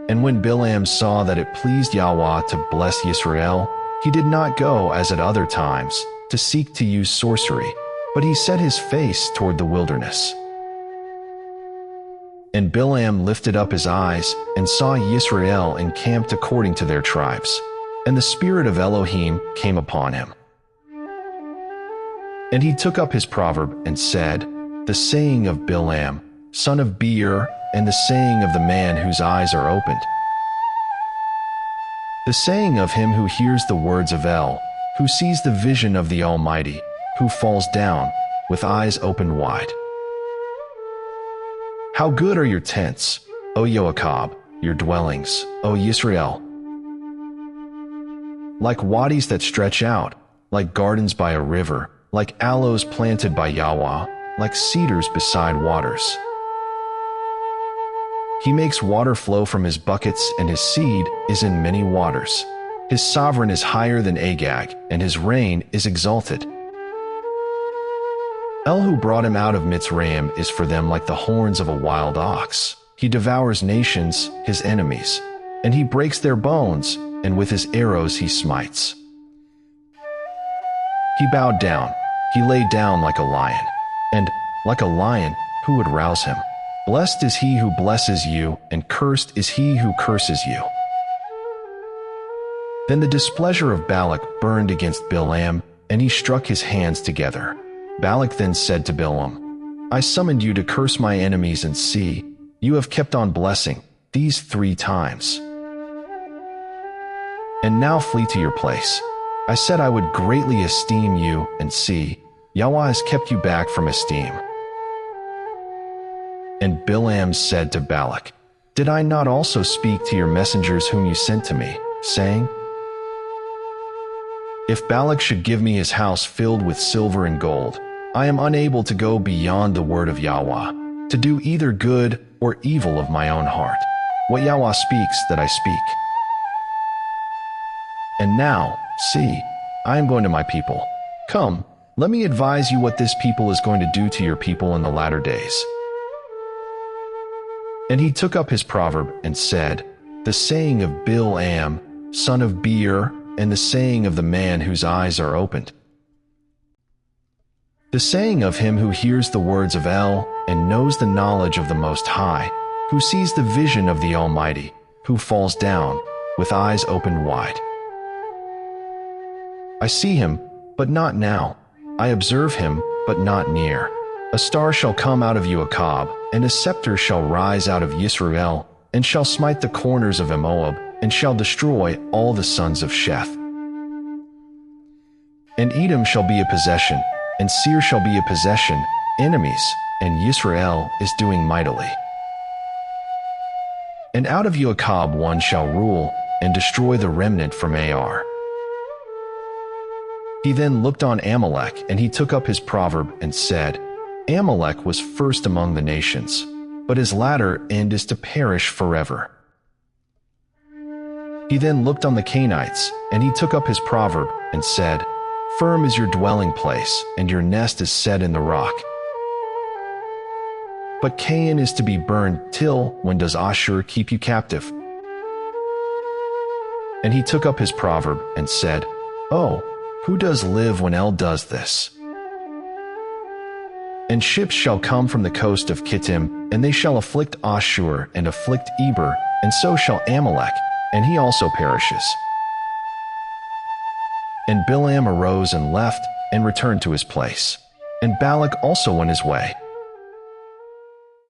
And when Bilam saw that it pleased Yahweh to bless Yisrael, he did not go as at other times to seek to use sorcery, but he set his face toward the wilderness. And Bilam lifted up his eyes and saw Yisrael encamped according to their tribes, and the spirit of Elohim came upon him. And he took up his proverb and said, The saying of Bilam, son of Beer, and the saying of the man whose eyes are opened. The saying of him who hears the words of El, who sees the vision of the Almighty, who falls down, with eyes opened wide. How good are your tents, O Joachab, your dwellings, O Yisrael! Like wadis that stretch out, like gardens by a river, like aloes planted by Yahweh, like cedars beside waters. He makes water flow from his buckets, and his seed is in many waters. His sovereign is higher than Agag, and his reign is exalted. El who brought him out of Mitzrayim is for them like the horns of a wild ox. He devours nations, his enemies, and he breaks their bones, and with his arrows he smites. He bowed down, he lay down like a lion, and, like a lion, who would rouse him? Blessed is he who blesses you, and cursed is he who curses you. Then the displeasure of Balak burned against Bilam, and he struck his hands together. Balak then said to Bilam, I summoned you to curse my enemies, and see, you have kept on blessing these 3 times. And now flee to your place. I said I would greatly esteem you, and see, Yahweh has kept you back from esteem. And Bilam said to Balak, Did I not also speak to your messengers whom you sent to me, saying, If Balak should give me his house filled with silver and gold, I am unable to go beyond the word of Yahweh, to do either good or evil of my own heart. What Yahweh speaks, that I speak. And now, see, I am going to my people. Come, let me advise you what this people is going to do to your people in the latter days. And he took up his proverb and said, The saying of Bilam, son of Beer, and the saying of the man whose eyes are opened. The saying of him who hears the words of El, and knows the knowledge of the Most High, who sees the vision of the Almighty, who falls down, with eyes opened wide. I see him, but not now. I observe him, but not near. A star shall come out of Joachab, and a scepter shall rise out of Yisrael, and shall smite the corners of Moab, and shall destroy all the sons of Sheth. And Edom shall be a possession, and Seir shall be a possession, enemies, and Yisrael is doing mightily. And out of Joachab one shall rule, and destroy the remnant from Ar. He then looked on Amalek, and he took up his proverb and said, Amalek was first among the nations, but his latter end is to perish forever. He then looked on the Canaanites, and he took up his proverb and said, Firm is your dwelling place, and your nest is set in the rock. But Canaan is to be burned till when does Ashur keep you captive? And he took up his proverb and said, Oh, who does live when El does this? And ships shall come from the coast of Kittim, and they shall afflict Ashur and afflict Eber, and so shall Amalek, and he also perishes. And Bilam arose and left, and returned to his place. And Balak also went his way.